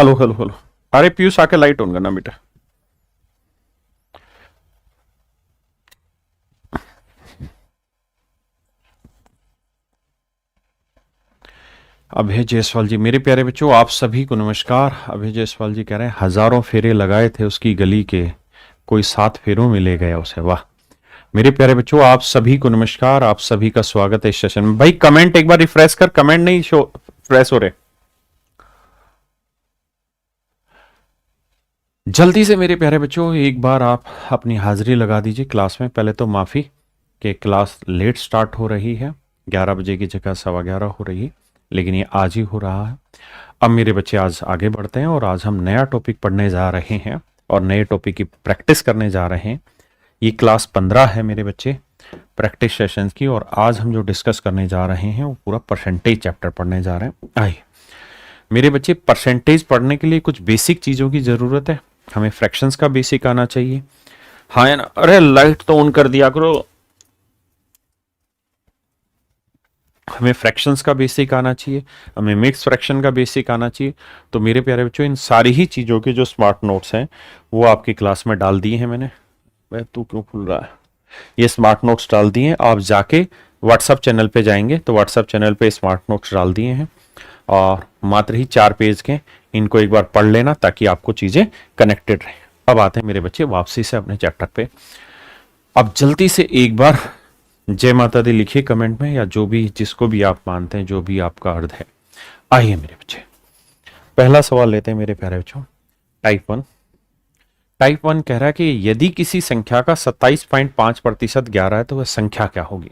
Hello hello hello. अरे पीयूष आके light on करना बेटा। अभय जायसवाल जी, मेरे प्यारे बच्चों आप सभी को नमस्कार। अभय जायसवाल जी कह रहे हैं हजारों फेरे लगाए थे उसकी गली के, कोई 7 फेरों में ले गया उसे। वाह। मेरे प्यारे बच्चों आप सभी को नमस्कार, आप सभी का स्वागत है इस सेशन में। भाई कमेंट एक बार रिफ्रेश कर, कमेंट नहीं शो फ्रेश हो रहे। जल्दी से मेरे प्यारे बच्चों एक बार आप अपनी हाजिरी लगा दीजिए क्लास में। पहले तो माफी कि क्लास लेट स्टार्ट हो रही है, 11 बजे की जगह 11:15 हो रही है, लेकिन ये आज ही हो रहा है। अब मेरे बच्चे आज आगे बढ़ते हैं और आज हम नया टॉपिक पढ़ने जा रहे हैं और नए टॉपिक की प्रैक्टिस करने जा रहे हैं। ये क्लास 15 है मेरे बच्चे, प्रैक्टिस सेशंस की। और आज हम जो डिस्कस करने जा रहे हैं वो पूरा परसेंटेज चैप्टर पढ़ने जा रहे हैं। आइए मेरे बच्चे, परसेंटेज पढ़ने के लिए कुछ बेसिक चीज़ों की ज़रूरत है। हमें फ्रैक्शंस का बेसिक आना चाहिए। हाँ है ना? अरे लाइट तो ऑन कर दिया करो। हमें फ्रैक्शंस का बेसिक आना चाहिए, हमें मिक्स फ्रैक्शन का बेसिक आना चाहिए। तो मेरे प्यारे बच्चों इन सारी ही चीज़ों के जो स्मार्ट नोट्स हैं वो आपकी क्लास में डाल दिए हैं मैंने। वह तू क्यों खुल रहा है? ये स्मार्ट नोट्स डाल दिए हैं। आप जाके व्हाट्सअप चैनल पे जाएंगे तो व्हाट्सअप चैनल पे स्मार्ट नोट्स डाल दिए हैं और मात्र ही 4 पेज के। इनको एक बार पढ़ लेना ताकि आपको चीज़ें कनेक्टेड रहें। अब आते हैं मेरे बच्चे वापसी से अपने चैप्टर पे। अब जल्दी से एक बार जय माता दी लिखिए कमेंट में, या जो भी जिसको भी आप मानते हैं, जो भी आपका अर्थ है। आइए मेरे बच्चे, पहला सवाल लेते हैं मेरे प्यारे बच्चों। टाइप 1 कह रहा है कि यदि किसी संख्या का 27.5% 11 है तो वह संख्या क्या होगी।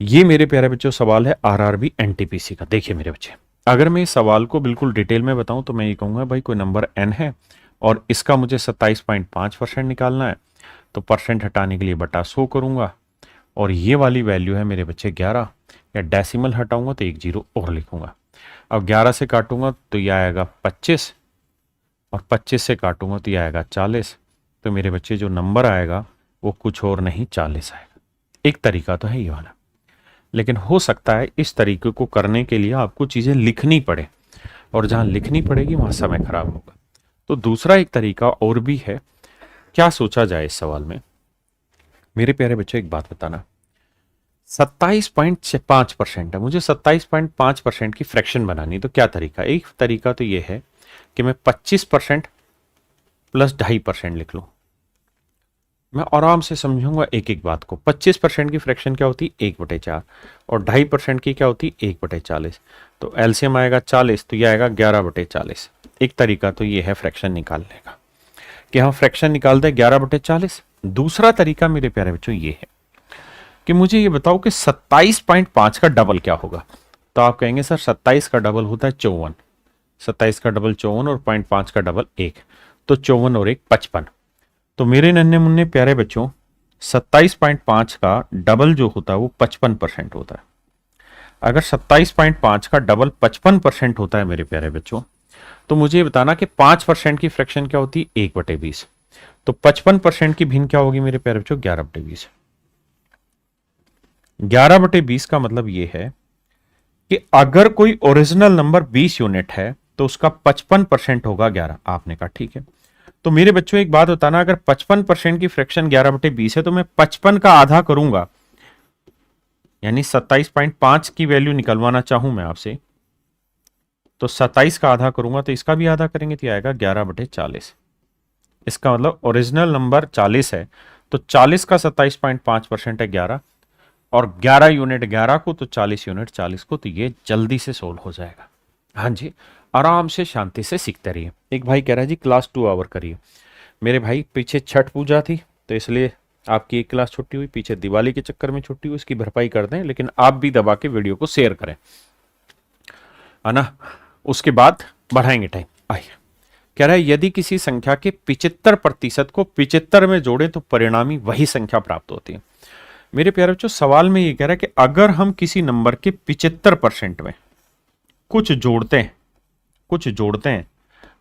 ये मेरे प्यारे बच्चों सवाल है आरआरबी एनटीपीसी का। देखिए मेरे बच्चे, अगर मैं इस सवाल को बिल्कुल डिटेल में बताऊं तो मैं ये कहूंगा भाई कोई नंबर n है और इसका मुझे 27.5% निकालना है, तो परसेंट हटाने के लिए बटा 100 करूंगा और ये वाली वैल्यू है मेरे बच्चे 11। या डेसिमल हटाऊंगा तो एक जीरो और लिखूंगा। अब 11 से काटूंगा तो यह आएगा 25 और 25 से काटूंगा तो यह आएगा 40। तो मेरे बच्चे जो नंबर आएगा वो कुछ और नहीं 40 आएगा। एक तरीका तो है ये वाला, लेकिन हो सकता है इस तरीके को करने के लिए आपको चीज़ें लिखनी पड़े और जहां लिखनी पड़ेगी वहां समय खराब होगा। तो दूसरा एक तरीका और भी है। क्या सोचा जाए इस सवाल में? मेरे प्यारे बच्चों एक बात बताना, 27.5% है, मुझे 27.5% की फ्रैक्शन बनानी। तो क्या तरीका? एक तरीका तो यह है कि मैं 25% प्लस 2.5% लिख लूं। मैं आराम से समझूंगा एक एक बात को। 25% की फ्रैक्शन क्या होती? 1/4 और 2.5% की क्या होती? 1/40। तो एलसीएम आएगा 40, तो यह आएगा 11/40। एक तरीका तो ये है फ्रैक्शन निकालने का कि हम फ्रैक्शन निकाल दें 11/40। दूसरा तरीका मेरे प्यारे बच्चों ये है कि मुझे ये बताओ कि 27.5 का डबल क्या होगा। तो आप कहेंगे सर 27 का डबल होता है 54, 27 का डबल 54 और 0.5 का डबल 1, तो 54 और 1 55। तो मेरे नन्हे मुन्ने प्यारे बच्चों 27.5 का डबल जो होता है वो 55% होता है। अगर 27.5 का डबल 55% होता है मेरे प्यारे बच्चों, तो मुझे ये बताना कि 5% की फ्रैक्शन क्या होती है? 1/20। तो 55% की भिन्न क्या होगी मेरे प्यारे बच्चों? 11/20। 11/20 का मतलब ये है कि अगर कोई ओरिजिनल नंबर 20 यूनिट है तो उसका 55% होगा 11। आपने कहा ठीक है। तो मेरे बच्चों एक बात बताना, अगर 55% की फ्रैक्शन 11/20 है तो मैं 55 का आधा करूंगा, यानी 27.5 की वैल्यू निकलवाना चाहूं मैं आपसे तो 27 का आधा करूंगा तो इसका भी आधा करेंगे तो आएगा 11/40। इसका मतलब ओरिजिनल नंबर 40 है तो 40 का 27.5% है 11 और 11 यूनिट 11 को तो 40 यूनिट 40 को। तो ये जल्दी से सोल्व हो जाएगा। हाँ जी, आराम से शांति से सीखते रहिए। एक भाई कह रहा है जी क्लास 2 आवर करिए। मेरे भाई पीछे छठ पूजा थी तो इसलिए आपकी एक क्लास छुट्टी हुई, पीछे दिवाली के चक्कर में छुट्टी हुई, इसकी भरपाई कर दें, लेकिन आप भी दबा के वीडियो को शेयर करें, है ना? उसके बाद बढ़ाएंगे टाइम। आइए, कह रहा है यदि किसी संख्या के 75% को 75 में जोड़े तो परिणामी वही संख्या प्राप्त होती है। मेरे प्यारे बच्चों सवाल में ये कह रहा है कि अगर हम किसी नंबर के 75% में कुछ जोड़ते हैं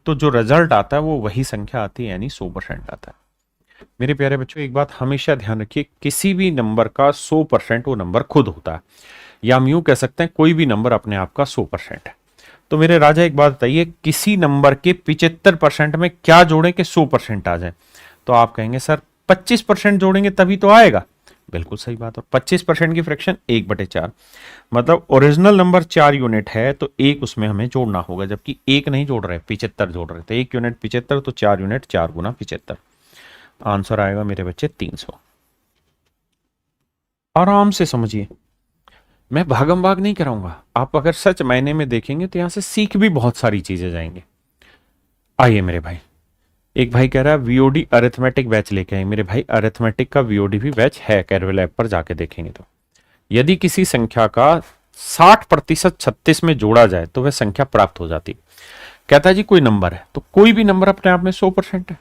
तो जो रिजल्ट आता है वो वही संख्या आती है, यानी 100% आता है। मेरे प्यारे बच्चों एक बात हमेशा ध्यान रखिए, किसी भी नंबर का 100% वो नंबर खुद होता है, या हम यूं कह सकते हैं कोई भी नंबर अपने आप का 100% है। तो मेरे राजा एक बात बताइए, किसी नंबर के 75% में क्या जोड़ें कि 100% आ जाए? तो आप कहेंगे सर 25% जोड़ेंगे तभी तो आएगा। बिल्कुल सही बात। और 25% की फ्रैक्शन 1/4, मतलब ओरिजिनल नंबर 4 यूनिट है तो एक उसमें हमें जोड़ना होगा, जबकि एक नहीं जोड़ रहे, 75 जोड़ रहे। तो 1 यूनिट 75, तो 4 यूनिट 4 गुना 75। आंसर आएगा मेरे बच्चे 300। आराम से समझिए, मैं भागम भाग नहीं कराऊंगा। आप अगर सच मायने में देखेंगे तो यहां से सीख भी बहुत सारी चीजें जाएंगे। आइए मेरे भाई, एक भाई कह रहा है वीओडी अरिथमेटिक बैच लेके आए। मेरे भाई अरिथमेटिक का वीओडी भी बैच है, कैरवेल ऐप पर जाके देखेंगे तो। यदि किसी संख्या का 60% 36 में जोड़ा जाए तो वह संख्या प्राप्त हो जाती। कहता है जी कोई नंबर है, तो कोई भी नंबर अपने आप में 100% है।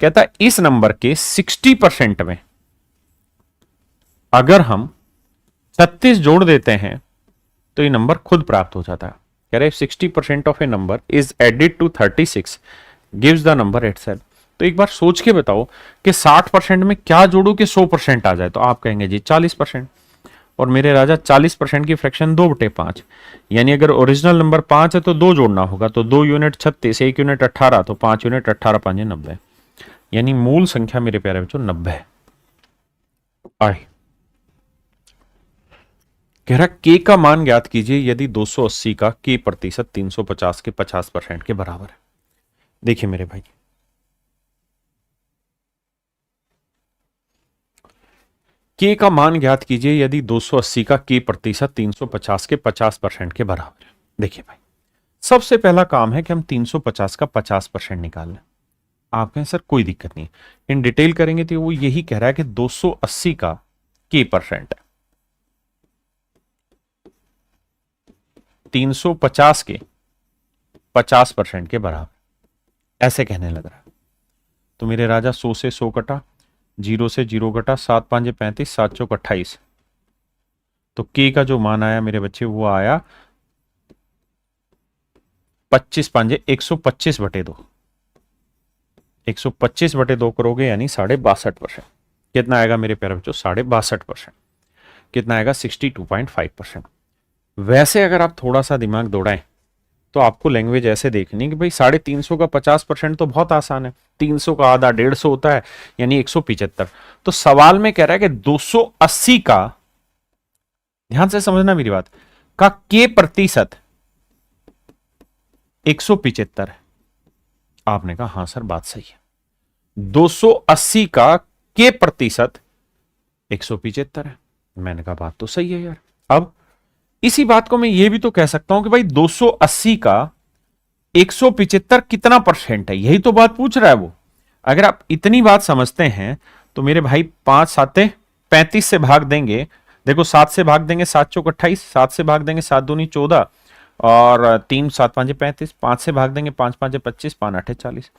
कहता है इस नंबर के 60% में अगर हम 36 जोड़ देते हैं तो ये नंबर खुद प्राप्त हो जाता है। कह रहे 60% of a number is added to 36 gives the number itself. तो एक बार सोच के बताओ कि 60% में क्या जोड़ू कि 100% आ जाए? तो आप कहेंगे जी 40%। और मेरे राजा 40% की फ्रैक्शन 2/5, यानी अगर ओरिजिनल नंबर 5 है तो 2 जोड़ना होगा। तो 2 यूनिट 36, 1 यूनिट 18, तो 5 यूनिट 18 5 90, यानी मूल संख्या मेरे प्यारे बच्चों 90 है। आए कह रहा के का मान ज्ञात कीजिए यदि 280 का के प्रतिशत 350 के 50% के बराबर है। देखिए मेरे भाई, के का मान ज्ञात कीजिए यदि 280 का के प्रतिशत 350 के 50% के बराबर है। देखिए भाई, सबसे पहला काम है कि हम 350 का 50% निकाल लें। आप कहें सर कोई दिक्कत नहीं, इन डिटेल करेंगे तो वो यही कह रहा है कि 280 का के परसेंट है 350 के 50% के बराबर, ऐसे कहने लग रहा है। तो मेरे राजा 100 से 100 कटा, 0 से 0 कटा, 7 5 35, 7 चौक 28। तो के का जो मान आया मेरे बच्चे वो आया 25 5 125/2। 125/2 करोगे यानी 62.5%। कितना आएगा मेरे प्यारे बच्चों? 62.5%। कितना आएगा? 62.5%। वैसे अगर आप थोड़ा सा दिमाग दौड़ाएं तो आपको लैंग्वेज ऐसे देखनी कि भाई 350 का 50% तो बहुत आसान है। 300 का आधा 150 होता है, यानी 175। तो सवाल में कह रहा है कि 280 का, ध्यान से समझना मेरी बात, का के प्रतिशत 175 है। आपने कहा हाँ सर बात सही है, 280 का के प्रतिशत 175 है। मैंने कहा बात तो सही है यार। अब इसी बात को मैं ये भी तो कह सकता हूं कि भाई 280 का 175 कितना परसेंट है, यही तो बात पूछ रहा है वो। अगर आप इतनी बात समझते हैं तो मेरे भाई 5 7 35 से भाग देंगे। देखो 7 से भाग देंगे 7 चौक 28, 7 से भाग देंगे 7 दूनी 14, और 3 7 5 35, 5 से भाग देंगे 5 5 25, 5 8 40।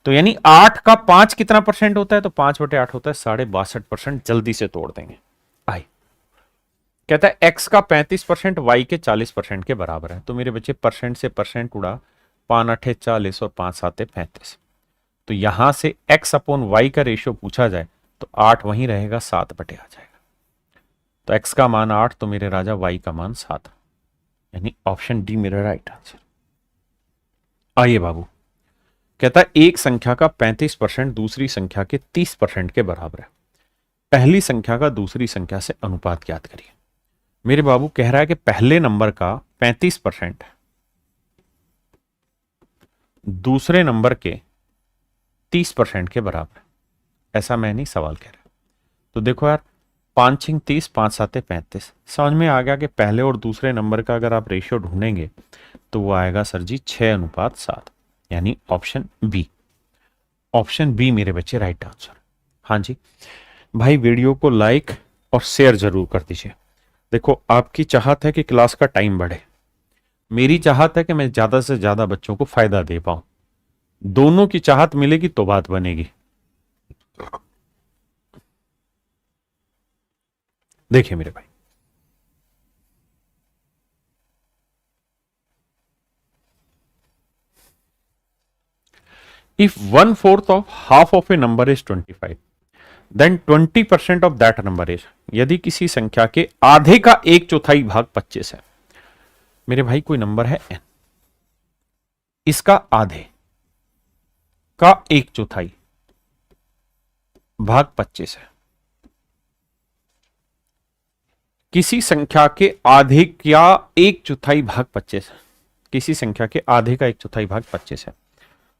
तो यानी 8 का 5 कितना परसेंट होता है? तो 5/8 होता है 62.5%। जल्दी से तोड़ देंगे। आई कहता है x का 35% y के 40% के बराबर है। तो मेरे बच्चे परसेंट से परसेंट उड़ा, 5 8 40 और 5 7 35। तो यहां से x अपॉन y का रेशियो पूछा जाए तो 8 वहीं रहेगा, 7/आ जाएगा। तो x का मान 8, तो मेरे राजा y का मान 7, यानी ऑप्शन डी मेरा राइट आंसर। आइए बाबू, कहता है एक संख्या का 35% दूसरी संख्या के 30% के बराबर है। पहली संख्या का दूसरी संख्या से अनुपात ज्ञात करिए। मेरे बाबू कह रहा है कि पहले नंबर का 35% दूसरे नंबर के 30% के बराबर, ऐसा मैं नहीं सवाल कह रहा। तो देखो यार, 5 6 30, 5 7 35, समझ में आ गया कि पहले और दूसरे नंबर का अगर आप रेशियो ढूंढेंगे तो वो आएगा सर जी 6:7, यानी ऑप्शन बी। ऑप्शन बी मेरे बच्चे राइट आंसर। हाँ जी भाई, वीडियो को लाइक और शेयर जरूर कर दीजिए। देखो आपकी चाहत है कि क्लास का टाइम बढ़े, मेरी चाहत है कि मैं ज्यादा से ज्यादा बच्चों को फायदा दे पाऊं। दोनों की चाहत मिलेगी तो बात बनेगी। देखिए मेरे भाई, if 1/4 of half of a number is 25, then 20% of that number is, यदि किसी संख्या के आधे का 1/4 भाग 25 है। मेरे भाई कोई नंबर है n, इसका आधे का 1/4 भाग 25 है। किसी संख्या के आधे क्या 1/4 भाग 25 है, किसी संख्या के आधे का 1/4 भाग 25 है।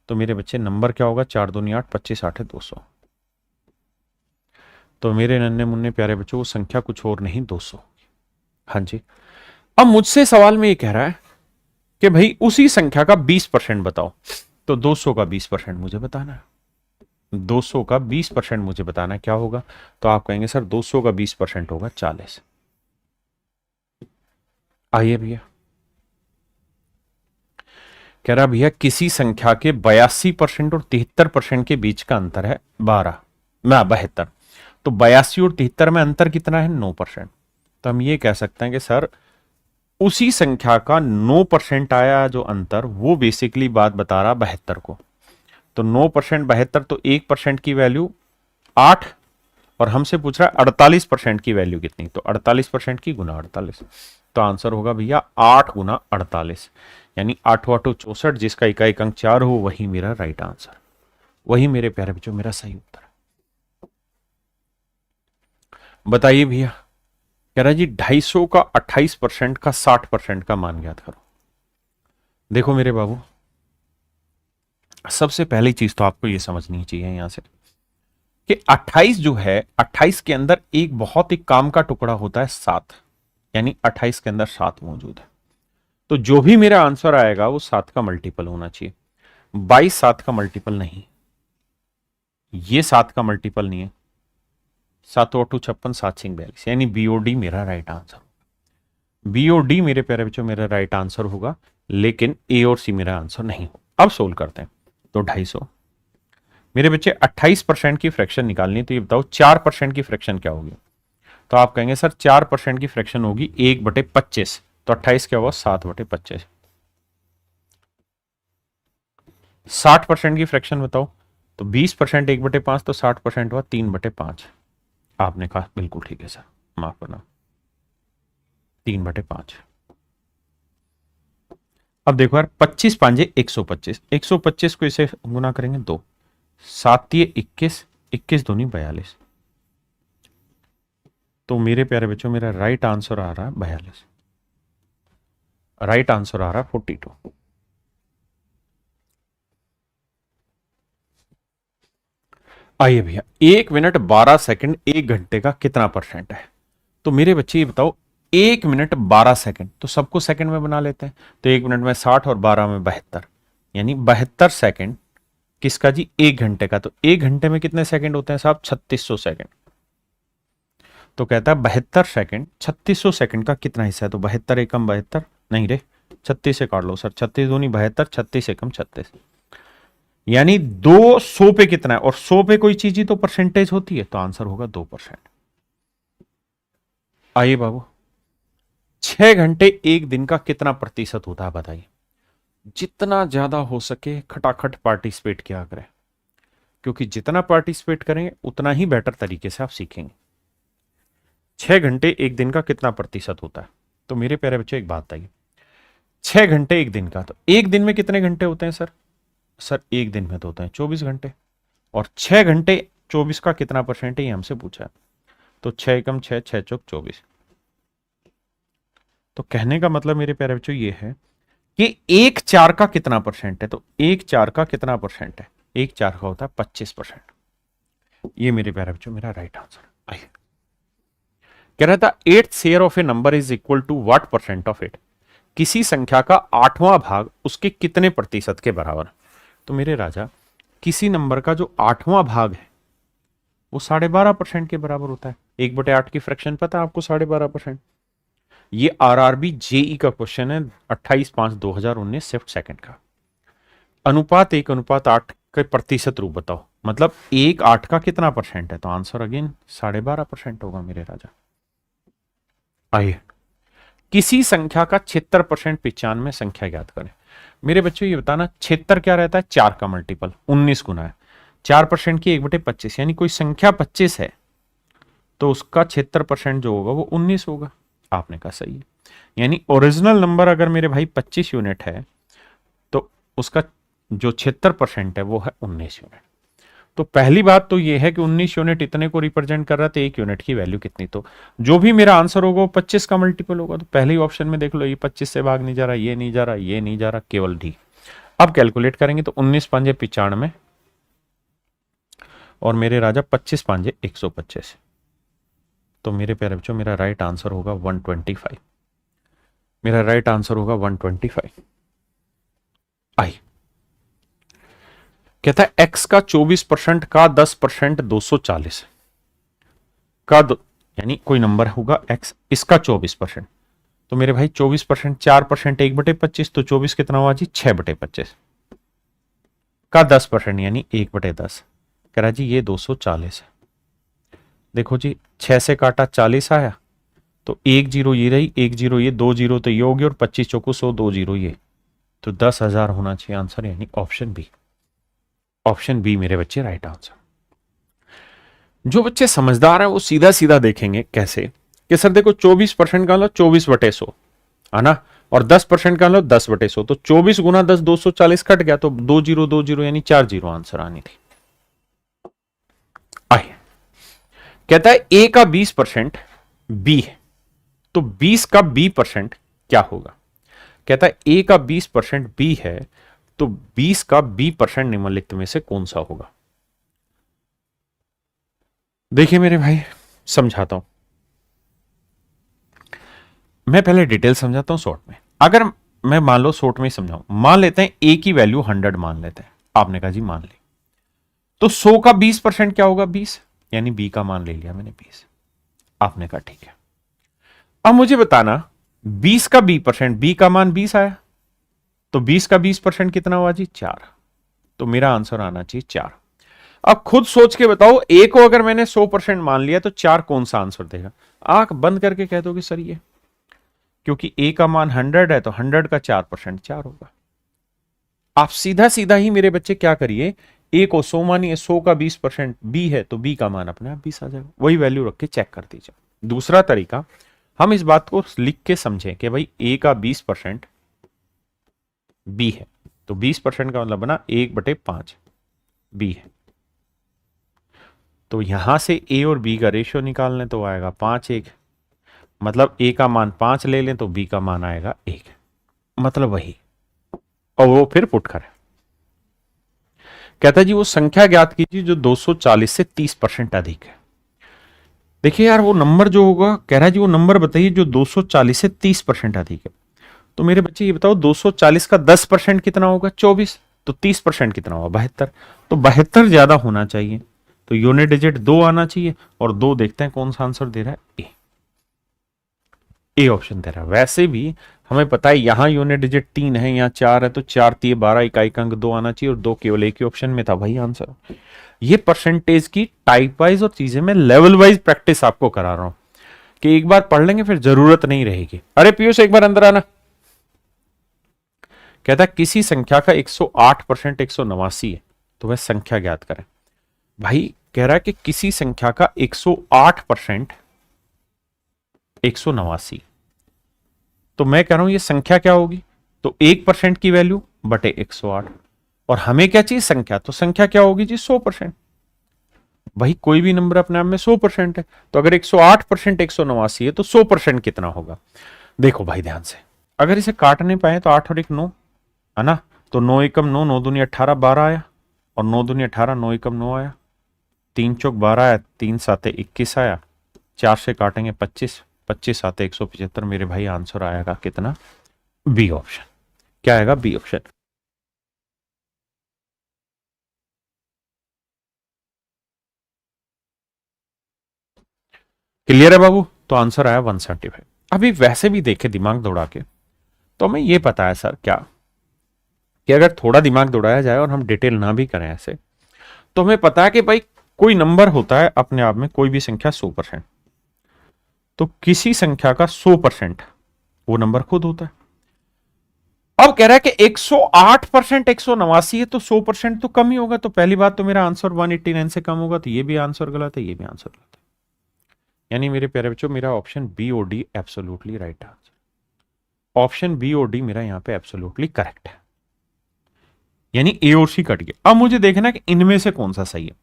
तो मेरे बच्चे नंबर क्या होगा, 4 दूनी 8, 25 8 200। तो मेरे नन्हे मुन्ने प्यारे बच्चों, वो संख्या कुछ और नहीं 200। हाँ जी। अब मुझसे सवाल में ये कह रहा है कि भाई उसी संख्या का 20% बताओ। तो 200 का 20% मुझे बताना है, 200 का 20% मुझे बताना है क्या होगा। तो आप कहेंगे सर 200 का 20% होगा 40। आइए भैया, कह रहा भैया किसी संख्या के 82% और 73% के बीच का अंतर है 72। तो 82 और 73 में अंतर कितना है, 9%। तो हम ये कह सकते हैं कि सर उसी संख्या का 9% आया जो अंतर, वो बेसिकली बात बता रहा 72 को। तो 9% 72, तो 1% की वैल्यू 8, और हमसे पूछ रहा है 48% की वैल्यू कितनी। तो 48% की गुना 48। तो आंसर होगा भैया 8 गुना 48, यानी 8 8 64, जिसका इकाई अंक 4 हो, वही मेरा राइट आंसर, वही मेरे प्यारे बच्चों मेरा सही उत्तर है। बताइए भैया, कह रहा जी 250 का 28% का 60% का मान ज्ञात करो। देखो मेरे बाबू, सबसे पहली चीज तो आपको यह समझनी चाहिए यहां से कि 28 जो है, 28 के अंदर एक बहुत ही काम का टुकड़ा होता है 7, यानी 28 के अंदर 7 मौजूद है। तो जो भी मेरा आंसर आएगा वो 7 का मल्टीपल होना चाहिए। 22 7 का मल्टीपल नहीं, ये 7 का मल्टीपल नहीं है। 7 8 56, 7 6 42, यानी बीओडी मेरा राइट आंसर। बीओडी मेरे प्यारे बच्चों मेरा राइट आंसर होगा, लेकिन ए और सी मेरा आंसर नहीं हो। अब सोल्व करते हैं। तो 250 मेरे बच्चे 28% की फ्रैक्शन निकालनी है, तो ये बताओ 4% की फ्रैक्शन क्या होगी। तो आप कहेंगे सर 4% की फ्रैक्शन होगी 1/25। तो 28 क्या हुआ, 7/25। 60% की फ्रैक्शन बताओ। तो 20% 1/5, तो 60% हुआ 3/5। आपने कहा बिल्कुल ठीक है सर, माफ करना, 3/5। अब देखो यार, 25 पांजे 125, 125 को इसे गुना करेंगे 2, 7 21, 21 दूनी 42। तो मेरे प्यारे बच्चों मेरा राइट आंसर आ रहा है 42, राइट आंसर आ रहा है 42। आइए भैया, 1 मिनट 12 सेकंड 1 घंटे का कितना परसेंट है। तो मेरे बच्चे ये बताओ, 1 मिनट 12 सेकंड, तो सबको सेकंड में बना लेते हैं। तो 1 मिनट में 60 और 12 में 72, यानी 72 सेकंड किसका जी, 1 घंटे का। तो 1 घंटे में कितने सेकंड होते हैं साहब, 3600 सेकंड। तो कहता है 72 सेकंड 3600 सेकंड का कितना हिस्सा है। तो 72 एकम 72, नहीं रे 36 से काट लो सर, 36 दूनी 72, 36 एकम 36, यानी 200 पे कितना है। और 100 पे कोई चीज ही तो परसेंटेज होती है, तो आंसर होगा 2%। आइए बाबू, 6 घंटे एक दिन का कितना प्रतिशत होता है बताइए। जितना ज्यादा हो सके खटाखट पार्टिसिपेट किया करें, क्योंकि जितना पार्टिसिपेट करेंगे उतना ही बेटर तरीके से आप सीखेंगे। 6 घंटे एक दिन का कितना प्रतिशत होता है। तो मेरे प्यारे बच्चे एक बात बताइए, 6 घंटे एक दिन का, तो एक दिन में कितने घंटे होते हैं सर। सर एक दिन में तो होते हैं 24 घंटे, और 6 घंटे 24 का कितना परसेंट है ये हमसे पूछा है। तो 6 एकम 6, 6 चौक 24। तो कहने का मतलब मेरे प्यारे बच्चों ये है कि 1/4 का कितना परसेंट है। तो 1/4 का कितना परसेंट है, 1/4 का होता है 25%। ये मेरे प्यारे बच्चों मेरा राइट आंसर। आइए, कह रहा था 8th share of a number is equal to what percent of it. किसी संख्या का 8वां भाग उसके कितने प्रतिशत के बराबर। तो मेरे राजा, किसी नंबर का जो 8वां भाग है वो 12.5% के बराबर होता है। 1/8 की फ्रैक्शन पता है आपको, 12.5%। ये आरआरबी जेई का क्वेश्चन है, 28/5/2019 शिफ्ट सेकंड का। अनुपात 1:8 के प्रतिशत रूप बताओ, मतलब 1/8 का कितना परसेंट है। तो आंसर अगेन 12.5% होगा मेरे राजा। आइए, किसी संख्या का 76% 95 संख्या ज्ञात करें। मेरे बच्चों ये बताना, 76 क्या रहता है, 4 का मल्टीपल 19 गुना है। 4% की 1/25, यानी कोई संख्या 25 है तो उसका 76% जो होगा वो 19 होगा। आपने कहा सही है, यानी ओरिजिनल नंबर अगर मेरे भाई 25 यूनिट है तो उसका जो 76% है वो है 19 यूनिट। तो पहली बात तो ये है कि 19 यूनिट इतने को रिप्रेजेंट कर रहा था, एक यूनिट की वैल्यू कितनी, तो जो भी मेरा आंसर होगा वो 25 का मल्टीपल होगा। तो पहले ही ऑप्शन में देख लो, ये 25 से भाग नहीं जा रहा, ये नहीं जा रहा, ये नहीं जा रहा, केवल डी। अब कैलकुलेट करेंगे तो 19 पांजे 95 और मेरे राजा 25 पांजे 125। तो मेरे प्यारे बच्चों मेरा राइट आंसर होगा 125। मेरा राइट आंसर होगा 125। आई कहता है एक्स का 24% का 10% 240 का यानी कोई नंबर होगा एक्स, इसका 24%। तो मेरे भाई 24% 4% 1/25, तो 24 कितना हुआ जी 6/25 का 10% यानी 1/10। कह रहा जी ये 240 है। देखो जी 6 से काटा 40 आया, तो 1 जीरो ये रही, 1 जीरो ये, 2 जीरो तो ये हो गया और 25 चौको 100, 2 जीरो ये, तो 10,000 होना चाहिए आंसर, यानी ऑप्शन बी। ऑप्शन बी मेरे बच्चे राइट आंसर। जो बच्चे समझदार हैं वो सीधा सीधा देखेंगे कैसे कि सर देखो 24% का लो 24/100 है ना, और 10% का लो 10/100, तो 24 गुना 10 240 कट गया, तो 2 जीरो 2 जीरो यानी 4 जीरो आंसर आनी थी। आइए कहता है ए का 20% बी है, तो 20 का बी परसेंट क्या होगा। कहता है ए का 20% बी है, तो 20 का बी परसेंट निम्नलिखित में से कौन सा होगा। देखिए मेरे भाई समझाता हूं, मैं पहले डिटेल समझाता हूं शॉर्ट में। अगर मैं मान लो शॉर्ट में ही समझाऊं, मान लेते हैं ए की वैल्यू 100 मान लेते हैं, आपने कहा जी मान ली, तो 100 का 20% क्या होगा 20, यानी बी का मान ले लिया मैंने 20। आपने कहा ठीक है, अब मुझे बताना 20 का बी परसेंट, बी का मान 20 आया, तो 20 का 20% कितना हुआ जी 4, तो मेरा आंसर आना चाहिए 4। अब खुद सोच के बताओ, ए को अगर मैंने 100% मान लिया तो 4 कौन सा आंसर देगा। आंख बंद करके कह दोगे सर ये, क्योंकि ए का मान 100 है तो 100 का 4% 4 होगा। आप सीधा सीधा ही मेरे बच्चे क्या करिए, ए को 100 मानिए, 100 का 20% बी है, तो बी का मान अपने आप 20 आ जाएगा, वही वैल्यू रख के चेक कर दीजिए। दूसरा तरीका, हम इस बात को लिख के समझें कि भाई ए का 20% बी है, तो 20% का मतलब बना 1/5 बी है, तो यहां से ए और बी का रेशियो निकाल लें तो आएगा 5:1, मतलब ए का मान 5 ले लें तो बी का मान आएगा 1, मतलब वही, और वो फिर पुट करें। कहता है जी वो संख्या ज्ञात कीजिए जो 240 से 30% अधिक है। देखिए यार वो नंबर जो होगा, कह रहा है जी वो नंबर बताइए जो 240 से 30% अधिक है। तो मेरे बच्चे ये बताओ 240 का 10% कितना होगा 24, तो 30% कितना होगा 72, तो 72 ज्यादा होना चाहिए, तो यूनिट डिजिट 2 आना चाहिए, और 2 देखते हैं कौन सा आंसर दे रहा है, ए ऑप्शन दे रहा है। वैसे भी हमें पता है यहां यूनिट डिजिट 3 है, यहाँ 4 है, तो 4 3 12 इकाई का अंक 2 आना चाहिए, और 2 केवल एक ही ऑप्शन में था भाई आंसर। ये परसेंटेज की टाइप वाइज और चीजें मैं लेवल वाइज प्रैक्टिस आपको करा रहा हूं कि एक बार पढ़ लेंगे फिर जरूरत नहीं रहेगी। अरे पीयूष एक बार अंदर आना। कहता है किसी संख्या का 108% 189 है, तो वह संख्या ज्ञात करें। भाई कह रहा है कि किसी संख्या का 108% 189, तो मैं कह रहा हूं ये संख्या क्या होगी, तो 1% की वैल्यू बटे 108, और हमें क्या चाहिए संख्या, तो संख्या क्या होगी जी 100%। भाई कोई भी नंबर अपने आप में 100% है, तो अगर 108% 189 है तो 100% कितना होगा। देखो भाई ध्यान से, अगर इसे काट नहीं पाए तो 8 और 1 9 है ना, तो 9 एकम 9, 9 दूनी 18 12 आया, और 9 दूनी 18, 9 एकम 9 आया, 3 चौक 12 आया, 3 साते 21 आया, 4 से काटेंगे 25, 25 साते 175, मेरे भाई आंसर आएगा कितना, बी ऑप्शन। क्या आएगा बी ऑप्शन। क्लियर है बाबू, तो आंसर आया 175। अभी वैसे भी देखे दिमाग दौड़ा के तो हमें यह पता है सर क्या, कि अगर थोड़ा दिमाग दौड़ाया जाए और हम डिटेल ना भी करें ऐसे, तो हमें पता है कि भाई कोई नंबर होता है अपने आप में, कोई भी संख्या 100%, तो किसी संख्या का 100% वो नंबर खुद होता है। अब कह रहा है कि 108% 189 है, तो 100% तो कम ही होगा, तो पहली बात तो मेरा आंसर 189 से कम होगा, तो ये भी आंसर गलत है, ये भी आंसर गलत है, यानी मेरे प्यारे बच्चों मेरा ऑप्शन बी और D absolutely right answer. Option B और डी मेरा यहां पे एब्सोल्युटली करेक्ट है। यानी ए और सी कट गए। अब मुझे देखना है कि इनमें से कौन सा सही है।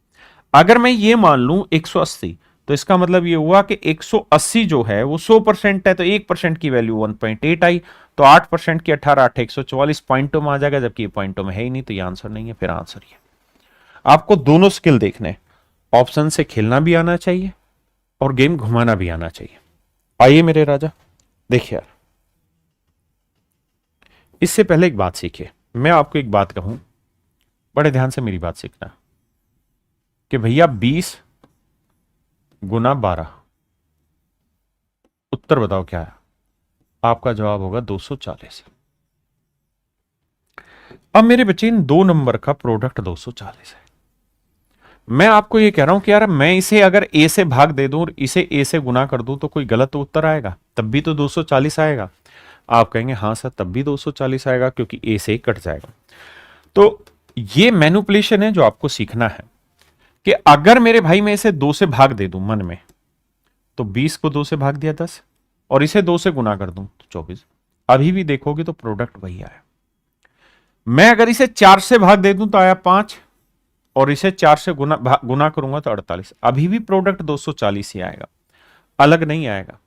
अगर मैं ये मान लूं 180, तो इसका मतलब ये हुआ कि 180 जो है वो 100% है, तो 1% की वैल्यू 1.8 आई, तो 8% की 18 8 144 पॉइंटों में आ जाएगा, जबकि ये पॉइंटों में है ही नहीं, तो ये आंसर नहीं है। फिर आंसर ये, आपको दोनों स्किल देखने, ऑप्शन से खेलना भी आना चाहिए और गेम घुमाना भी आना चाहिए। आइए मेरे राजा, देखिए यार, इससे पहले एक बात सीखिए। मैं आपको एक बात कहूं, बड़े ध्यान से मेरी बात सीखना, कि भैया 20 गुना 12, उत्तर बताओ क्या है। आपका जवाब होगा 240। अब मेरे बच्चे, इन दो नंबर का प्रोडक्ट 240 है। मैं आपको ये कह रहा हूं कि यार मैं इसे अगर ए से भाग दे दूं और इसे ए से गुना कर दूं तो कोई गलत उत्तर आएगा, तब भी तो 240 आएगा। आप कहेंगे हाँ सर, तब भी 240 आएगा क्योंकि ए से कट जाएगा। तो ये मैनिपुलेशन है जो आपको सीखना है, कि अगर मेरे भाई मैं इसे 2 से भाग दे दूं मन में, तो 20 को 2 से भाग दिया 10, और इसे 2 से गुना कर दूं तो 24। अभी भी देखोगे तो प्रोडक्ट वही आया। मैं अगर इसे 4 से भाग दे दूं तो आया 5, और इसे 4 से गुना करूंगा तो 48। अभी भी प्रोडक्ट 240 ही आएगा, अलग नहीं आएगा।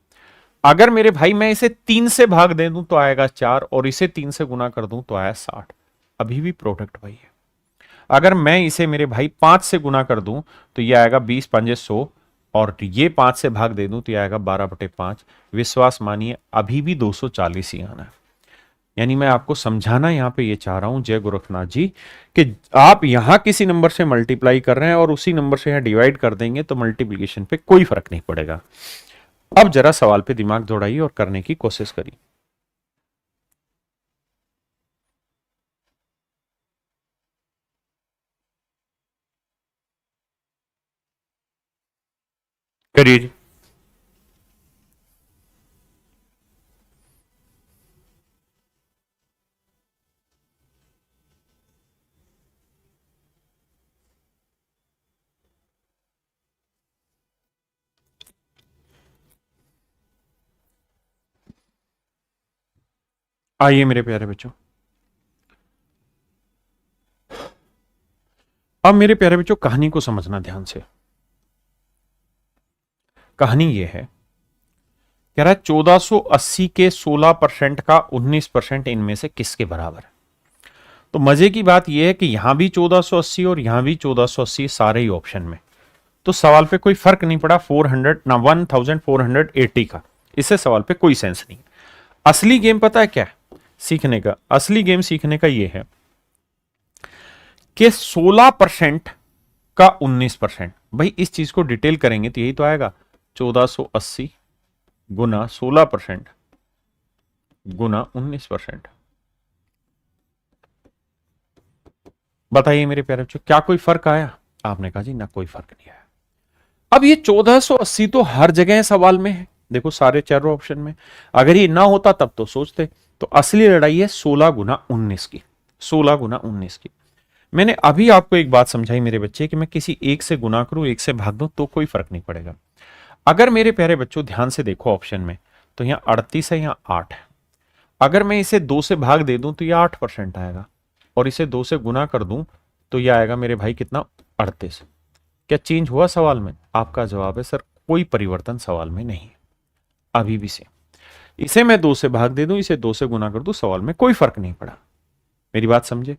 अगर मेरे भाई मैं इसे 3 से भाग दे दूं तो आएगा 4, और इसे 3 से गुना कर दूं तो आया 60। अभी भी प्रोडक्ट वही है। अगर मैं इसे मेरे भाई 5 से गुना कर दूं तो ये आएगा 20 पंजे 100, और ये 5 से भाग दे दूं तो ये आएगा 12/5। विश्वास मानिए अभी भी 240 ही आना है। यानी मैं आपको समझाना यहां पे ये चाह रहा हूं जय गोरखनाथ जी, कि आप यहां किसी नंबर से मल्टीप्लाई कर रहे हैं और उसी नंबर से यहां डिवाइड कर देंगे तो मल्टीप्लीकेशन पे कोई फर्क नहीं पड़ेगा। अब जरा सवाल पे दिमाग दौड़ाइए और करने की कोशिश करिए। करिए जी। आइए मेरे प्यारे बच्चों, अब मेरे प्यारे बच्चों कहानी को समझना ध्यान से। कहानी ये है, कह रहा है 1480 के 16% का 19% इनमें से किसके बराबर है। तो मजे की बात यह है कि यहां भी 1480 और यहां भी 1480, सारे ही ऑप्शन में, तो सवाल पे कोई फर्क नहीं पड़ा 400 ना 1480 का, इससे सवाल पे कोई सेंस नहीं। असली गेम पता है क्या है सीखने का? असली गेम सीखने का ये है कि 16% का 19%, भाई इस चीज को डिटेल करेंगे तो यही तो आएगा, 1480 गुना 16% गुना 19%। बताइए मेरे प्यारे बच्चों, क्या कोई फर्क आया? आपने कहा जी ना, कोई फर्क नहीं आया। अब ये 1480 तो हर जगह सवाल में है, देखो सारे चारों ऑप्शन में। अगर ये ना होता तब तो सोचते। तो असली लड़ाई है 16 गुना 19 की, 16 गुना 19 की। मैंने अभी आपको एक बात समझाई मेरे बच्चे, कि मैं किसी एक से गुना करूं, एक से भाग दूं, तो कोई फर्क नहीं पड़ेगा। अगर मेरे प्यारे बच्चों ध्यान से देखो ऑप्शन में, तो यहां 38 है, यहां 8 है। अगर मैं इसे 2 से भाग दे दूं तो यह 8% आएगा, और इसे 2 से गुना कर दूं तो यह आएगा मेरे भाई कितना, 38। क्या चेंज हुआ सवाल में? आपका जवाब है सर, कोई परिवर्तन सवाल में नहीं है, अभी भी सेम। इसे मैं 2 से भाग दे दूं, इसे 2 से गुना कर दूं, सवाल में कोई फर्क नहीं पड़ा। मेरी बात समझे?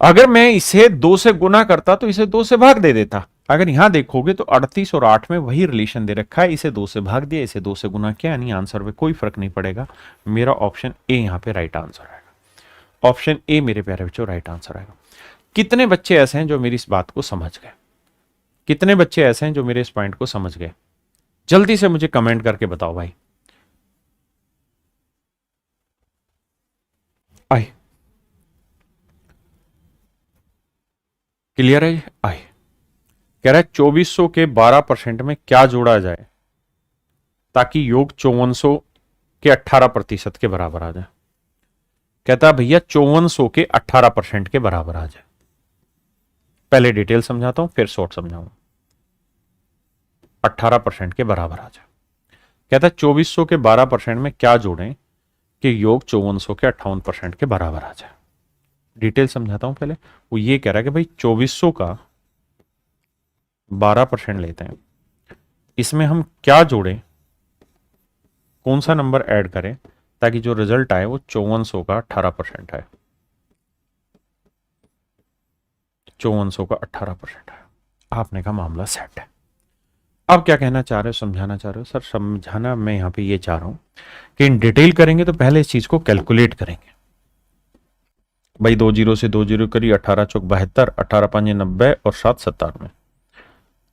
अगर मैं इसे 2 से गुना करता तो इसे 2 से भाग दे देता। अगर यहां देखोगे तो 38 और 8 में वही रिलेशन दे रखा है, इसे 2 से भाग दिया, इसे 2 से गुना किया, यानी आंसर में कोई फर्क नहीं पड़ेगा। मेरा ऑप्शन ए यहां पे राइट आंसर आएगा। ऑप्शन ए मेरे प्यारे बच्चों राइट आंसर आएगा। कितने बच्चे ऐसे हैं जो मेरी इस बात को समझ गए? कितने बच्चे ऐसे हैं जो मेरे इस पॉइंट को समझ गए? जल्दी से मुझे कमेंट करके बताओ भाई। आए, क्लियर है? आए, कह रहा है 2400 के 12% में क्या जोड़ा जाए ताकि योग 5400 के 18% के बराबर आ जाए। कहता है भैया 5400 के 18% के बराबर आ जाए। पहले डिटेल समझाता हूं फिर शॉर्ट समझाऊंगा। 18% के बराबर आ जाए। कहता है 2400 के 12% में क्या जोड़ें कि योग 5400 के 58% के बराबर आ जाए। डिटेल समझाता हूं पहले। वो ये कह रहा है कि भाई 2400 का 12% लेते हैं, इसमें हम क्या जोड़ें, कौन सा नंबर ऐड करें ताकि जो रिजल्ट आए वो 5400 का 18% आए। 5400 का 18% है। आपने कहा मामला सेट है। अब क्या कहना चाह रहे हो, समझाना चाह रहे हो? सर समझाना मैं यहां पे ये चाह रहा हूं कि इन डिटेल करेंगे तो पहले इस चीज को कैलकुलेट करेंगे। भाई 20 से 20 करी 18 चौक 72, 18 5 90 और 7 97।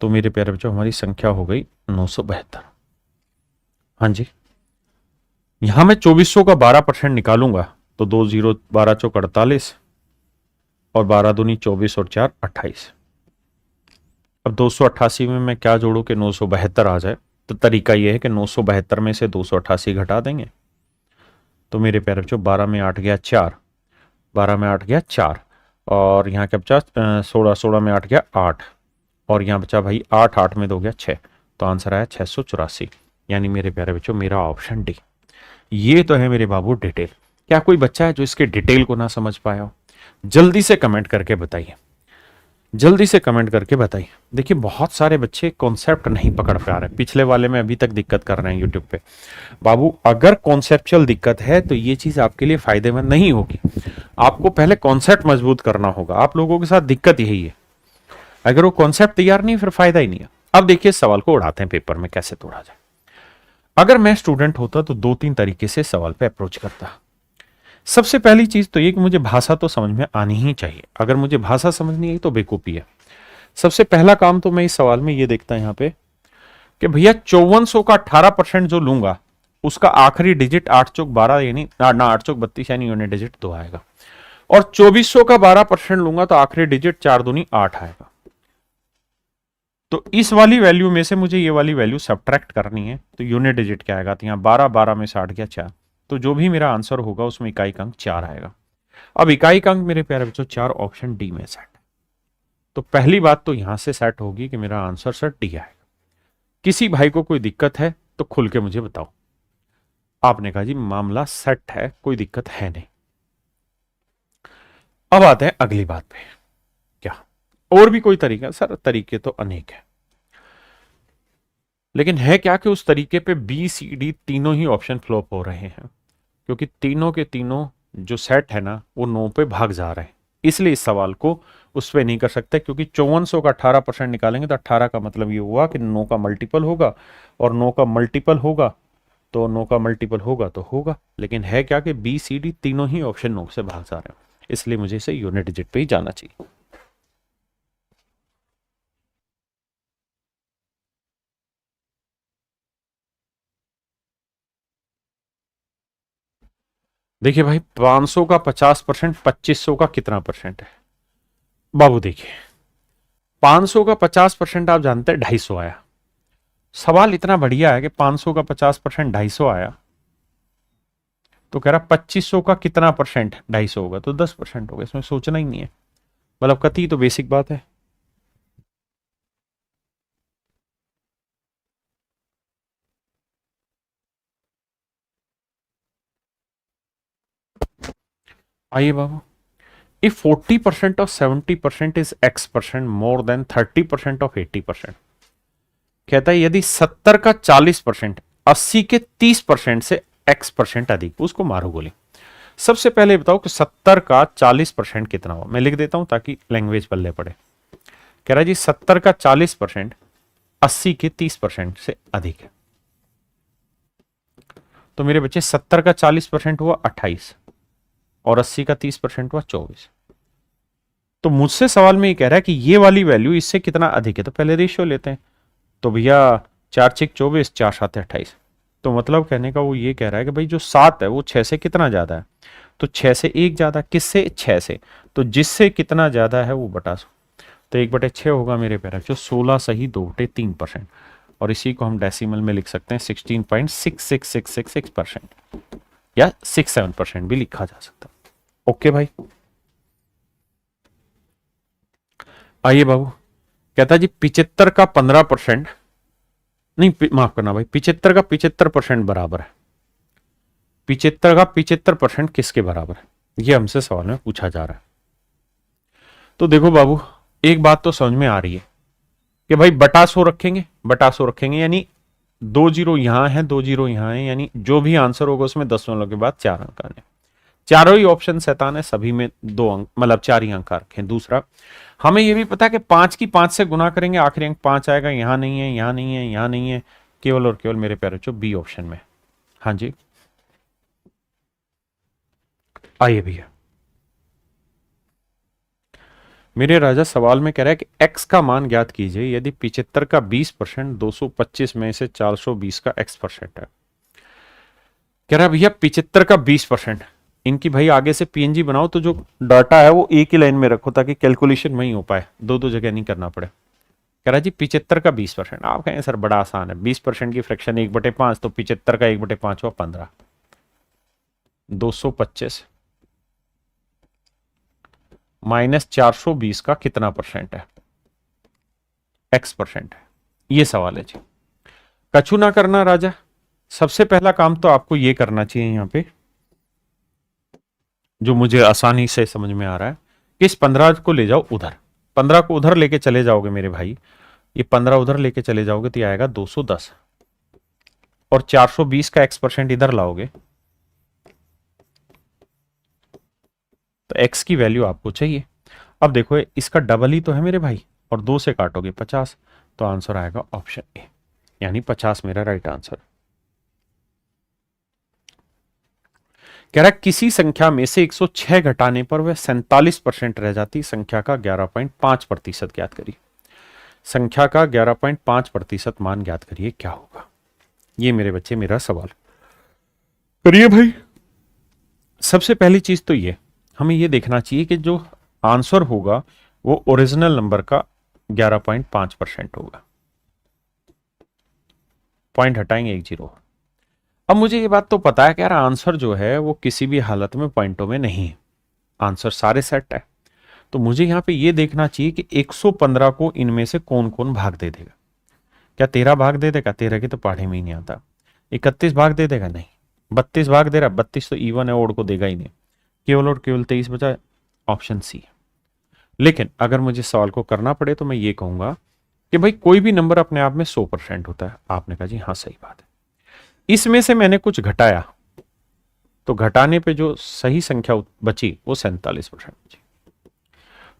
तो मेरे प्यारे बच्चों हमारी संख्या हो गई 972। हाँ जी, यहां मैं 2400 का 12% निकालूंगा तो 20 12 चौक 48 और 12 दूनी 24 और 4 28। अब 288 में मैं क्या जोड़ूं कि 972 आ जाए? तो तरीका यह है कि 972 में से 288 घटा देंगे। तो मेरे प्यारे बच्चों 12 में 8 गया 4, 12 में 8 गया 4, और यहाँ क्या बचा 16, 16 में 8 गया 8, और यहाँ बचा भाई 8, 8 में 2 गया 6। तो आंसर आया 684। यानी मेरे प्यारे बच्चों मेरा ऑप्शन डी। ये तो है मेरे बाबू डिटेल। क्या कोई बच्चा है जो इसके डिटेल को ना समझ पाया हो? जल्दी से कमेंट करके बताइए, जल्दी से कमेंट करके बताइए। देखिए बहुत सारे बच्चे कॉन्सेप्ट नहीं पकड़ पा रहे, पिछले वाले में अभी तक दिक्कत कर रहे हैं यूट्यूब पे। बाबू अगर कॉन्सेप्चुअल दिक्कत है तो ये चीज आपके लिए फायदेमंद नहीं होगी। आपको पहले कॉन्सेप्ट मजबूत करना होगा। आप लोगों के साथ दिक्कत यही है, अगर वो कॉन्सेप्ट तैयार नहीं फिर फायदा ही नहीं है। अब देखिए सवाल को उड़ाते हैं पेपर में, कैसे तोड़ा जाए। अगर मैं स्टूडेंट होता तो 2-3 तरीके से सवाल पे अप्रोच करता। सबसे पहली चीज तो ये कि मुझे भाषा तो समझ में आनी ही चाहिए। अगर मुझे भाषा समझ नहीं आई तो बेवकूफी है। सबसे पहला काम तो मैं इस सवाल में ये देखता यहां पे कि भैया 5400 का 18% जो लूंगा उसका आखिरी डिजिट 8 चौक 12 यानी ना 8 चौक 32 यानी यूनिट डिजिट 2 आएगा, और 2400 का 12% लूंगा तो आखिरी डिजिट 4 दूनी 8 आएगा। तो इस वाली वैल्यू में से मुझे ये वाली वैल्यू सब्ट्रैक्ट करनी है। तो यूनिट डिजिट क्या आएगा? तो यहाँ 12, 12 में से 8 गया 4। तो जो भी मेरा आंसर होगा उसमें इकाई अंक 4 आएगा। अब इकाई अंक मेरे प्यारे बच्चों 4 ऑप्शन डी में सेट। तो पहली बात तो यहां से सेट होगी कि मेरा आंसर सर डी आएगा। किसी भाई को कोई दिक्कत है तो खुल के मुझे बताओ। आपने कहा जी मामला सेट है, कोई दिक्कत है नहीं। अब आते हैं अगली बात पे। क्या और भी कोई तरीका? सर तरीके तो अनेक है, लेकिन है क्या कि उस तरीके पे बी सी डी तीनों ही ऑप्शन फ्लॉप हो रहे हैं, क्योंकि तीनों के तीनों जो सेट है ना वो 9 पे भाग जा रहे हैं। इसलिए इस सवाल को उस पर नहीं कर सकते, क्योंकि 5400 का 18% निकालेंगे तो 18 का मतलब ये हुआ कि 9 का मल्टीपल होगा, और 9 का मल्टीपल होगा तो 9 का मल्टीपल होगा तो होगा। लेकिन है क्या कि बी सी डी तीनों ही ऑप्शन 9 से भाग जा रहे हैं, इसलिए मुझे इसे यूनिट डिजिट पे ही जाना चाहिए। देखिए भाई 500 का 50%, 2500 का कितना परसेंट है? बाबू देखिए 500 का 50% आप जानते हैं 250 आया। सवाल इतना बढ़िया है कि 500 का 50% 250 आया, तो कह रहा 2500 का कितना परसेंट 250 होगा, तो 10% होगा। इसमें सोचना ही नहीं है, मतलब कति तो बेसिक बात है। आइए बाबू, if 40% of 70% is x% more than 30% of 80%, कहता है यदि 70 का 40% 80 के 30% से x% अधिक, उसको मारो गोली। सबसे पहले बताओ कि 70 का 40% कितना हुआ। मैं लिख देता हूं ताकि लैंग्वेज पल्ले पड़े। कह रहा है जी 70 का 40% 80 के 30% से अधिक है। तो मेरे बच्चे 70 का 40% हुआ 28, और 80 का 30% हुआ 24। तो मुझसे सवाल में ये कह रहा है कि ये वाली वैल्यू इससे कितना अधिक है। तो पहले रेशियो लेते हैं। तो भैया 4 6 24, 4 7 28। तो मतलब कहने का वो ये कह रहा है कि भाई जो 7 है वो 6 से कितना ज्यादा है। तो 6 से 1 ज्यादा, किससे? 6 से। तो जिससे कितना ज्यादा है वो बटा 100। तो 1/6 होगा मेरे प्यारे जो 16 सही 2/3%, और इसी को हम डेसिमल में लिख सकते हैं 16.66666% या 67% भी लिखा जा सकता है। ओके भाई, आइए बाबू, कहता है जी 75 का 15%, नहीं माफ करना भाई, 75 का 75% बराबर है। 75 का 75% किसके बराबर है, ये हमसे सवाल में पूछा जा रहा है। तो देखो बाबू, एक बात तो समझ में आ रही है कि भाई बटा 100 रखेंगे, बटा 100 रखेंगे, यानी 2 जीरो यहां है, 2 जीरो यहां है, यानी जो भी आंसर होगा उसमें दशमलव के बाद 4 अंक आने। चारों ही ऑप्शन शैतान है, सभी में 2 अंक, मतलब 4 ही अंक रखें। दूसरा, हमें यह भी पता है कि 5 की 5 से गुना करेंगे, आखिरी अंक 5 आएगा। यहां नहीं है, यहां नहीं है, यहां नहीं है, केवल और केवल मेरे प्यारे बच्चों बी ऑप्शन में। हाँ जी, आइए भैया, मेरे राजा सवाल में कह रहा है कि x का मान ज्ञात कीजिए यदि 75 का 20% 225 में से 420 का x% है। कह रहा है भैया 75 का 20%, इनकी भाई आगे से पीएनजी बनाओ तो जो डाटा है वो एक ही लाइन में रखो ताकि कैलकुलेशन वहीं हो पाए, दो दो जगह नहीं करना पड़े। कह रहा जी 75 का 20%, आप कहें सर बड़ा आसान है, 20% की फ्रैक्शन 1/5, तो 75 का 1/5 हुआ 15, 225 माइनस 420 का कितना परसेंट है, x% है। ये सवाल है जी। कछु ना करना राजा, सबसे पहला काम तो आपको ये करना चाहिए यहां पे, जो मुझे आसानी से समझ में आ रहा है, कि इस 15 को ले जाओ उधर, 15 को उधर लेके चले जाओगे मेरे भाई, ये 15 उधर लेके चले जाओगे तो ये आएगा 210, और 420 का x% इधर लाओगे तो x की वैल्यू आपको चाहिए। अब देखो इसका डबल ही तो है मेरे भाई, और 2 से काटोगे 50, तो आंसर आएगा ऑप्शन ए, यानी 50 मेरा राइट आंसर। कह रहा है किसी संख्या में से 106 घटाने पर वह 47% रह जाती संख्या का 11.5% ज्ञात करिए। संख्या का 11.5% मान ज्ञात करिए, क्या होगा? ये मेरे बच्चे मेरा सवाल करिए भाई। सबसे पहली चीज तो ये हमें ये देखना चाहिए कि जो आंसर होगा वो ओरिजिनल नंबर का 11.5% होगा। पॉइंट हटाएंगे 1 जीरो। अब मुझे ये बात तो पता है कि यार आंसर जो है वो किसी भी हालत में पॉइंटों में नहीं है, आंसर सारे सेट है। तो मुझे यहां पे ये देखना चाहिए कि 115 को इनमें से कौन कौन भाग दे देगा। क्या 13 भाग दे देगा? 13 की तो पढ़े में ही नहीं आता। 31 भाग दे देगा? नहीं। 32 भाग दे रहा? 32 तो इवन है, ओड को देगा ही नहीं। केवल और केवल 23 बचा, ऑप्शन सी। लेकिन अगर मुझे सवाल को करना पड़े तो मैं ये कहूंगा कि भाई कोई भी नंबर अपने आप में 100% होता है। आपने कहा जी हाँ सही बात है। इसमें से मैंने कुछ घटाया तो घटाने पे जो सही संख्या बची वो 47% बची।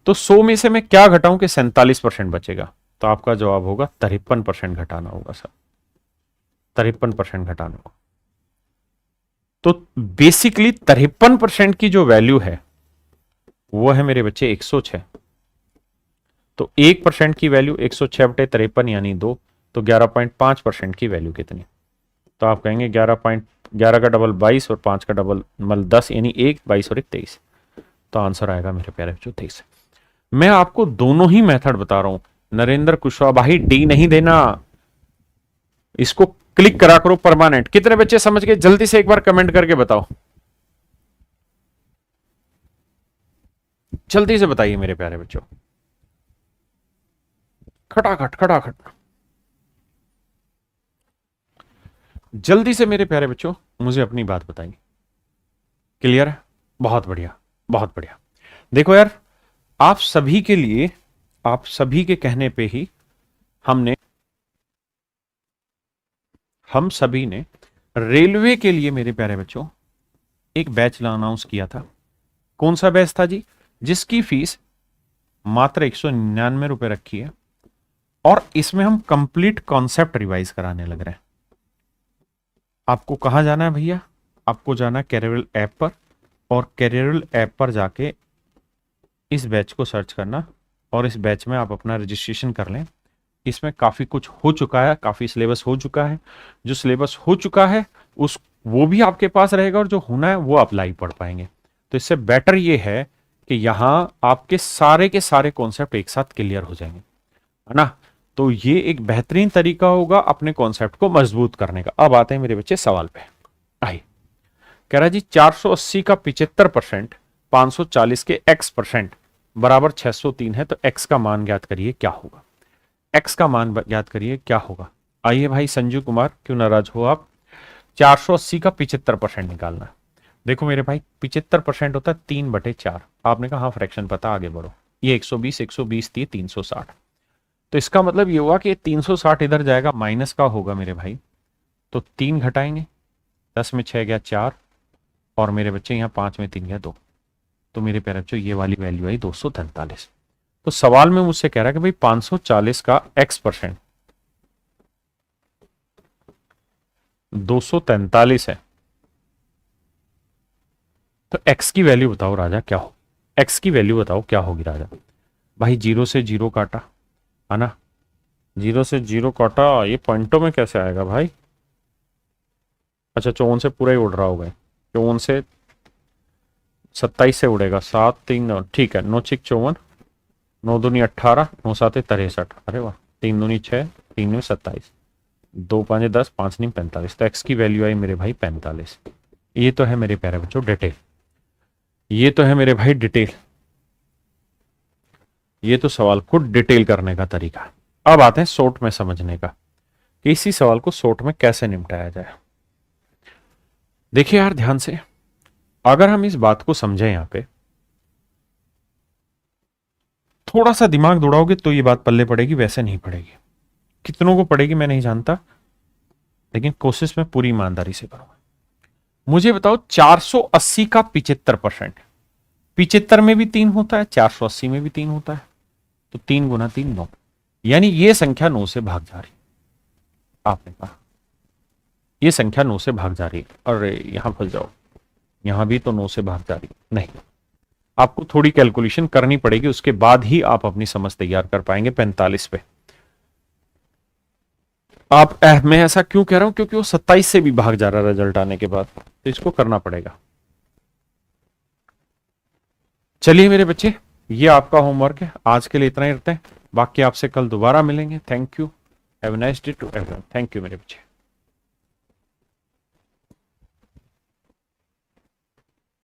तो 100 में से मैं क्या घटाऊं कि 47% बचेगा? तो आपका जवाब होगा 53% घटाना होगा सर, 53% घटाना होगा। तो बेसिकली 53% की जो वैल्यू है वो है मेरे बच्चे 106। तो 1% की वैल्यू 106/53 यानी 2, तो 11.5% की वैल्यू कितनी? तो आप कहेंगे 11 का डबल 22 और 5 का डबल मतलब 10, यानी 1 22 और 1 23। तो आंसर आएगा मेरे प्यारे बच्चों 23। मैं आपको दोनों ही मेथड बता रहा हूं नरेंद्र कुशवाहा भाई, डी नहीं देना, इसको क्लिक करा करो परमानेंट। कितने बच्चे समझ गए जल्दी से एक बार कमेंट करके बताओ, जल्दी से बताइए मेरे प्यारे बच्चों, खटाखट खटाखट जल्दी से मेरे प्यारे बच्चों मुझे अपनी बात बताइए। क्लियर है? बहुत बढ़िया, बहुत बढ़िया। देखो यार, आप सभी के लिए, आप सभी के कहने पे ही हम सभी ने रेलवे के लिए मेरे प्यारे बच्चों एक बैच अनाउंस किया था। कौन सा बैच था जी? जिसकी फीस मात्र 199 रुपए रखी है, और इसमें हम कंप्लीट कॉन्सेप्ट रिवाइज कराने लग रहे हैं। आपको कहां जाना है भैया? आपको जाना है कैरियर ऐप पर, और कैरियर ऐप पर जाके इस बैच को सर्च करना, और इस बैच में आप अपना रजिस्ट्रेशन कर लें। इसमें काफ़ी कुछ हो चुका है, काफ़ी सिलेबस हो चुका है। जो सिलेबस हो चुका है उस वो भी आपके पास रहेगा, और जो होना है वो आप लाइव पढ़ पाएंगे। तो इससे बेटर ये है कि यहाँ आपके सारे के सारे कॉन्सेप्ट एक साथ क्लियर हो जाएंगे, है ना। तो ये एक बेहतरीन तरीका होगा अपने कॉन्सेप्ट को मजबूत करने का। अब आते हैं मेरे बच्चे सवाल पे। आइए, कह रहा जी 480 का 75% 540 के x% बराबर 603 है, तो x का मान ज्ञात करिए, क्या होगा? x का मान ज्ञात करिए, क्या होगा? आइए भाई संजू कुमार, क्यों नाराज हो आप? 480 का 75% निकालना है। देखो मेरे भाई 75% होता है 3/4। आपने कहा हाँ फ्रैक्शन पता, आगे बढ़ो। ये 120, 120 थी 360। तो इसका मतलब ये हुआ कि 360 इधर जाएगा, माइनस का होगा मेरे भाई। तो 3 घटाएंगे, 10 में 6 गया 4, और मेरे बच्चे यहाँ 5 में 3 गया 2। तो मेरे प्यारे बच्चों ये वाली वैल्यू आई 243। तो सवाल में मुझसे कह रहा है कि भाई 540 का x%, 243 है। तो x की वैल्यू बताओ राजा क्या हो, x की वैल्यू बताओ क्या होगी राजा। भाई 0 से 0 काटा है ना, 0 से 0 काटा, ये पॉइंटों में कैसे आएगा भाई। अच्छा 54 से पूरा ही उड़ रहा होगा, 54 से 27 से उड़ेगा, 7 3 9, ठीक है, 9 6 54, 9 दूनी 18, 9 7 63, अरे वाह, 3 दूनी 6, 3 में 27, 2 5 10, 5 नहीं 45। तो एक्स की वैल्यू आई मेरे भाई 45। ये तो है मेरे प्यारे बच्चों डिटेल, ये तो है मेरे भाई डिटेल, ये तो सवाल को डिटेल करने का तरीका है। अब आते हैं शॉर्ट में समझने का कि इसी सवाल को शॉर्ट में कैसे निपटाया जाए। देखिए यार ध्यान से, अगर हम इस बात को समझें, यहां पे थोड़ा सा दिमाग दौड़ाओगे तो ये बात पल्ले पड़ेगी, वैसे नहीं पड़ेगी। कितनों को पड़ेगी मैं नहीं जानता, लेकिन कोशिश मैं पूरी ईमानदारी से करूंगा। मुझे बताओ 480 का 75%, 75 में भी 3 होता है, 480 में भी 3 होता है, तो 3 गुना 3 9, यानी ये संख्या 9 से भाग जा रही। आपने कहा ये संख्या 9 से भाग जा रही है, अरे यहां फंस जाओ, यहां भी तो 9 से भाग जा रही, नहीं, आपको थोड़ी कैलकुलेशन करनी पड़ेगी, उसके बाद ही आप अपनी समझ तैयार कर पाएंगे 45 पे। आप मैं ऐसा क्यों कह रहा हूं, क्योंकि वो 27 से भी भाग जा रहा है रिजल्ट आने के बाद, तो इसको करना पड़ेगा। चलिए मेरे बच्चे, ये आपका होमवर्क है, आज के लिए इतना ही रखते हैं, बाकी आपसे कल दोबारा मिलेंगे। Thank you, have a nice day to everyone. Thank you मेरे बच्चे।